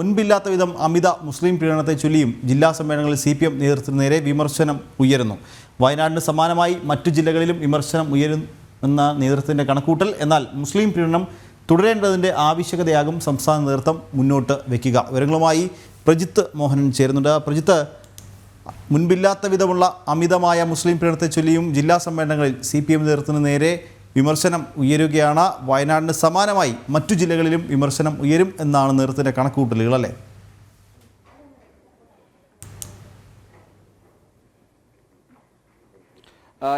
മുൻപില്ലാത്ത വിധം അമിത മുസ്ലിം പീഡനത്തെ ചൊല്ലിയും ജില്ലാ സമ്മേളനങ്ങളിൽ CPM നേതൃത്വത്തിന് നേരെ വിമർശനം ഉയരുന്നു. വയനാടിന് സമാനമായി മറ്റു ജില്ലകളിലും വിമർശനം ഉയരുമെന്ന നേതൃത്വത്തിൻ്റെ കണക്കൂട്ടൽ. എന്നാൽ മുസ്ലിം പീഡനം തുടരേണ്ടതിൻ്റെ ആവശ്യകതയാകും സംസ്ഥാന നേതൃത്വം മുന്നോട്ട് വയ്ക്കുക. വിവരങ്ങളുമായി പ്രജിത്ത് മോഹനൻ ചേരുന്നുണ്ട്. പ്രജിത്ത്, മുൻപില്ലാത്ത വിധമുള്ള അമിതമായ മുസ്ലിം പീഡനത്തെ ചൊല്ലിയും ജില്ലാ സമ്മേളനങ്ങളിൽ CPM നേതൃത്വത്തിന് നേരെ വിമർശനം ഉയരുകയാണ്. വയനാടിന് സമാനമായി മറ്റു ജില്ലകളിലും വിമർശനം ഉയരും എന്നാണ് നേതൃത്വത്തിൻ്റെ കണക്കുകൂട്ടലുകൾ, അല്ലേ?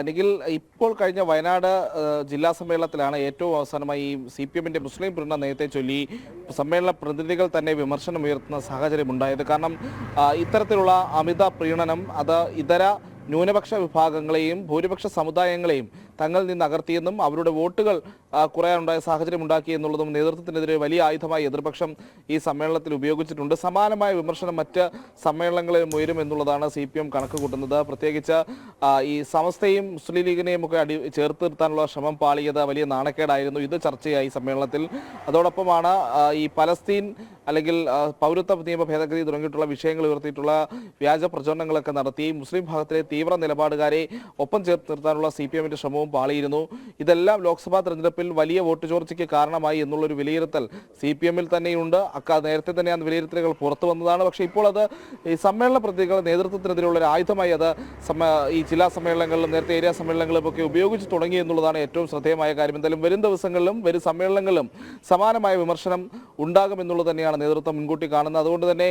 നിഖിൽ, ഇപ്പോൾ കഴിഞ്ഞ വയനാട് ജില്ലാ സമ്മേളനത്തിലാണ് ഏറ്റവും അവസാനമായി ഈ CPMൻ്റെ മുസ്ലിം പീഡന നയത്തെ ചൊല്ലി സമ്മേളന പ്രതിനിധികൾ തന്നെ വിമർശനം ഉയർത്തുന്ന സാഹചര്യമുണ്ടായത്. കാരണം ഇത്തരത്തിലുള്ള അമിത പ്രീണനം അത് ഇതര ന്യൂനപക്ഷ വിഭാഗങ്ങളെയും ഭൂരിപക്ഷ സമുദായങ്ങളെയും തങ്ങളിൽ നിന്ന് അകർത്തിയെന്നും അവരുടെ വോട്ടുകൾ കുറയാനുണ്ടായ സാഹചര്യം ഉണ്ടാക്കി എന്നുള്ളതും നേതൃത്വത്തിനെതിരെ വലിയ ആയുധമായി എതിർപക്ഷം ഈ സമ്മേളനത്തിൽ ഉപയോഗിച്ചിട്ടുണ്ട്. സമാനമായ വിമർശനം മറ്റ് സമ്മേളനങ്ങളിലും ഉയരും എന്നുള്ളതാണ് CPM കണക്ക് കൂട്ടുന്നത്. പ്രത്യേകിച്ച് ഈ സമസ്തയും മുസ്ലിം ലീഗിനെയും ഒക്കെ ചേർത്ത് നിർത്താനുള്ള ശ്രമം പാളിയത് വലിയ നാണക്കേടായിരുന്നു. ഇത് ചർച്ചയായി സമ്മേളനത്തിൽ. അതോടൊപ്പമാണ് ഈ പലസ്തീൻ അല്ലെങ്കിൽ പൗരത്വ നിയമ ഭേദഗതി തുടങ്ങിയിട്ടുള്ള വിഷയങ്ങൾ ഉയർത്തിയിട്ടുള്ള വ്യാജ പ്രചരണങ്ങളൊക്കെ നടത്തി മുസ്ലിം ഭാഗത്തിലെ തീവ്ര നിലപാടുകാരെ ഒപ്പം ചേർത്ത് നിർത്താനുള്ള CPMൻ്റെ ശ്രമവും പാളിയിരുന്നു. ഇതെല്ലാം ലോക്സഭാ തെരഞ്ഞെടുപ്പിൽ വലിയ വോട്ട് ചോർച്ചയ്ക്ക് കാരണമായി എന്നുള്ളൊരു വിലയിരുത്തൽ CPMൽ തന്നെയുണ്ട്. നേരത്തെ തന്നെ ആ വിലയിരുത്തലുകൾ പുറത്തു വന്നതാണ്. പക്ഷേ ഇപ്പോൾ അത് ഈ സമ്മേളന പ്രതിനിധികളുടെ നേതൃത്വത്തിനെതിരെയുള്ള ഒരു ആയുധമായി അത് ഈ ജില്ലാ സമ്മേളനങ്ങളിലും നേരത്തെ ഏരിയ സമ്മേളനങ്ങളിലും ഒക്കെ ഉപയോഗിച്ച് തുടങ്ങി എന്നുള്ളതാണ് ഏറ്റവും ശ്രദ്ധേയമായ കാര്യം. എന്തായാലും വരും ദിവസങ്ങളിലും വരും സമ്മേളനങ്ങളിലും സമാനമായ വിമർശനം ഉണ്ടാകുമെന്നുള്ളത് തന്നെയാണ് നേതൃത്വം മുൻകൂട്ടി കാണുന്നത്. അതുകൊണ്ട് തന്നെ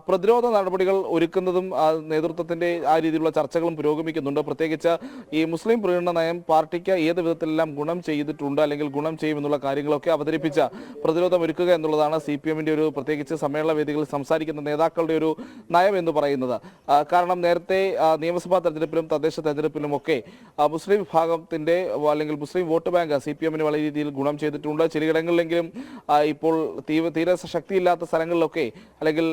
പ്രതിരോധ നടപടികൾ ഒരുക്കുന്നതും നേതൃത്വത്തിൻ്റെ ആ രീതിയിലുള്ള ചർച്ചകളും പുരോഗമിക്കുന്നുണ്ട്. പ്രത്യേകിച്ച് ഈ മുസ്ലിം പ്രീണന നയം പാർട്ടിക്ക് ഏത് വിധത്തിലെല്ലാം ഗുണം ചെയ്തിട്ടുണ്ട് അല്ലെങ്കിൽ ഗുണം ചെയ്യുമെന്നുള്ള കാര്യങ്ങളൊക്കെ അവതരിപ്പിച്ച പ്രതിരോധം ഒരുക്കുക എന്നുള്ളതാണ് CPMൻ്റെ ഒരു പ്രത്യേകിച്ച് സമ്മേളന വേദികളിൽ സംസാരിക്കുന്ന നേതാക്കളുടെ ഒരു നയം എന്ന് പറയുന്നത്. കാരണം നേരത്തെ നിയമസഭാ തെരഞ്ഞെടുപ്പിലും തദ്ദേശ തെരഞ്ഞെടുപ്പിലും ഒക്കെ മുസ്ലിം വിഭാഗത്തിൻ്റെ അല്ലെങ്കിൽ മുസ്ലിം വോട്ട് ബാങ്ക് CPMന് വലിയ രീതിയിൽ ഗുണം ചെയ്തിട്ടുണ്ട്. ചിലയിടങ്ങളിലെങ്കിലും ഇപ്പോൾ തീരെ ശക്തിയില്ലാത്ത സ്ഥലങ്ങളിലൊക്കെ അല്ലെങ്കിൽ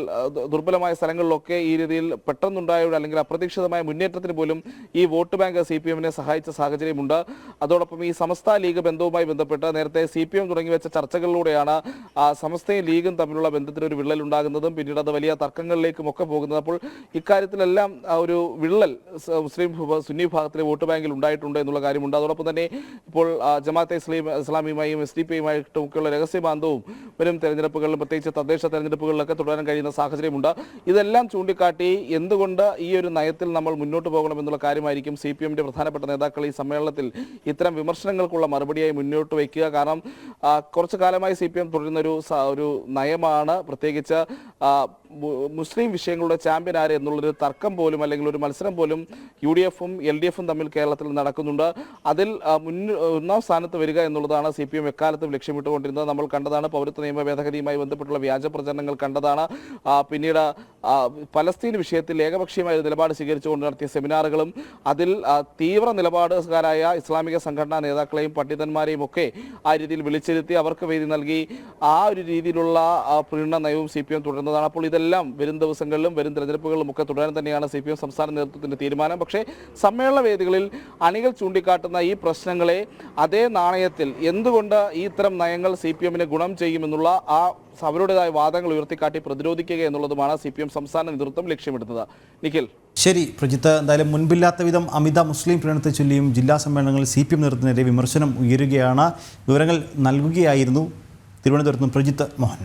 ദുർബലമായ സ്ഥലങ്ങളിലൊക്കെ ഈ രീതിയിൽ പെട്ടെന്നുണ്ടായ അല്ലെങ്കിൽ അപ്രതീക്ഷിതമായ മുന്നേറ്റത്തിന് പോലും ഈ വോട്ട് ബാങ്ക് CPMനെ സഹായിച്ച സാഹചര്യമുണ്ട്. അതോടൊപ്പം ഈ സമസ്ത ലീഗ് ബന്ധവുമായി ബന്ധപ്പെട്ട് നേരത്തെ CPM തുടങ്ങി വെച്ച ചർച്ചകളിലൂടെയാണ് സമസ്തയും ലീഗും തമ്മിലുള്ള ബന്ധത്തിന് ഒരു വിള്ളൽ ഉണ്ടാകുന്നതും പിന്നീട് അത് വലിയ തർക്കങ്ങളിലേക്കും ഒക്കെ പോകുന്നത്. അപ്പോൾ ഇക്കാര്യത്തിലെല്ലാം ഒരു വിള്ളൽ മുസ്ലിം സുന്നി വിഭാഗത്തിലെ വോട്ട് ബാങ്കിൽ ഉണ്ടായിട്ടുണ്ട് എന്നുള്ള കാര്യമുണ്ട്. അതോടൊപ്പം തന്നെ ഇപ്പോൾ ജമാഅത്തെ ഇസ്ലാമിയുമായും SDP ഒക്കെയുള്ള രഹസ്യബാന്ധവും വരും തെരഞ്ഞെടുപ്പുകളിലും പ്രത്യേകിച്ച് തദ്ദേശ തെരഞ്ഞെടുപ്പുകളിലൊക്കെ തുടരാൻ കഴിയുന്ന സാഹചര്യമുണ്ട്. ഇതെല്ലാം ചൂണ്ടിക്കാട്ടി എന്തുകൊണ്ട് ഈ ഒരു നയത്തിൽ നമ്മൾ മുന്നോട്ട് പോകണമെന്നുള്ള കാര്യമായിരിക്കും CPMൻ്റെ പ്രധാനപ്പെട്ട നേതാക്കൾ ഈ സമ്മേളനത്തിൽ ഇത്തരം വിമർശനങ്ങൾക്കുള്ള മറുപടിയായി മുന്നോട്ട് വയ്ക്കുക. കാരണം കുറച്ചു കാലമായി CPM തുടരുന്ന ഒരു നയമാണ്. പ്രത്യേകിച്ച് മുസ്ലിം വിഷയങ്ങളുടെ ചാമ്പ്യൻ ആര് എന്നുള്ളൊരു തർക്കം പോലും അല്ലെങ്കിൽ ഒരു മത്സരം പോലും UDFും LDFും തമ്മിൽ കേരളത്തിൽ നടക്കുന്നുണ്ട്. അതിൽ ഒന്നാം സ്ഥാനത്ത് വരിക എന്നുള്ളതാണ് CPM എക്കാലത്തും ലക്ഷ്യമിട്ടുകൊണ്ടിരുന്നത്. നമ്മൾ കണ്ടതാണ് പൗരത്വ നിയമ ഭേദഗതിയുമായി ബന്ധപ്പെട്ടുള്ള വ്യാജ പ്രചരണങ്ങൾ കണ്ടതാണ്. പിന്നീട് പലസ്തീൻ വിഷയത്തിൽ ഏകപക്ഷീയമായ നിലപാട് സ്വീകരിച്ചുകൊണ്ട് നടത്തിയ സെമിനാറുകളും അതിൽ തീവ്ര നിലപാടുകാരായ ഇസ്ലാമിക സംഘടനാ നേതാക്കളെയും പണ്ഡിതന്മാരെയും ഒക്കെ ആ രീതിയിൽ വിളിച്ചിരുത്തി അവർക്ക് വേദി നൽകി ആ ഒരു രീതിയിലുള്ള പ്രീണന നയവും CPM തുടരുന്നതാണ്. അപ്പോൾ ഇതെല്ലാം വരും ദിവസങ്ങളിലും വരും തെരഞ്ഞെടുപ്പുകളിലും ഒക്കെ തുടരാൻ തന്നെയാണ് CPM സംസ്ഥാന നേതൃത്വത്തിൻ്റെ തീരുമാനം. പക്ഷേ സമ്മേളന വേദികളിൽ അണികൾ ചൂണ്ടിക്കാട്ടുന്ന ഈ പ്രശ്നങ്ങളെ അതേ നാണയത്തിൽ എന്തുകൊണ്ട് ഈ ഇത്തരം നയങ്ങൾ CPMന് ഗുണം ചെയ്യുമെന്നുള്ള അവരുടേതായ വാദങ്ങൾ ഉയർത്തിക്കാട്ടി പ്രതിരോധിക്കുക എന്നുള്ളതുമാണ് CPM സംസ്ഥാന നേതൃത്വം ലക്ഷ്യമിടുന്നത്. നിഖിൽ. ശരി പ്രജിത്ത്, എന്തായാലും മുൻപില്ലാത്ത വിധം അമിത മുസ്ലിം പീഡനത്തെ ചൊല്ലിയും ജില്ലാ സമ്മേളനങ്ങളിൽ CPM നേതൃത്വത്തിനെതിരെ വിമർശനം ഉയരുകയാണ്. വിവരങ്ങൾ നൽകുകയായിരുന്നു തിരുവനന്തപുരത്ത് നിന്ന് പ്രജിത്ത് മോഹൻ.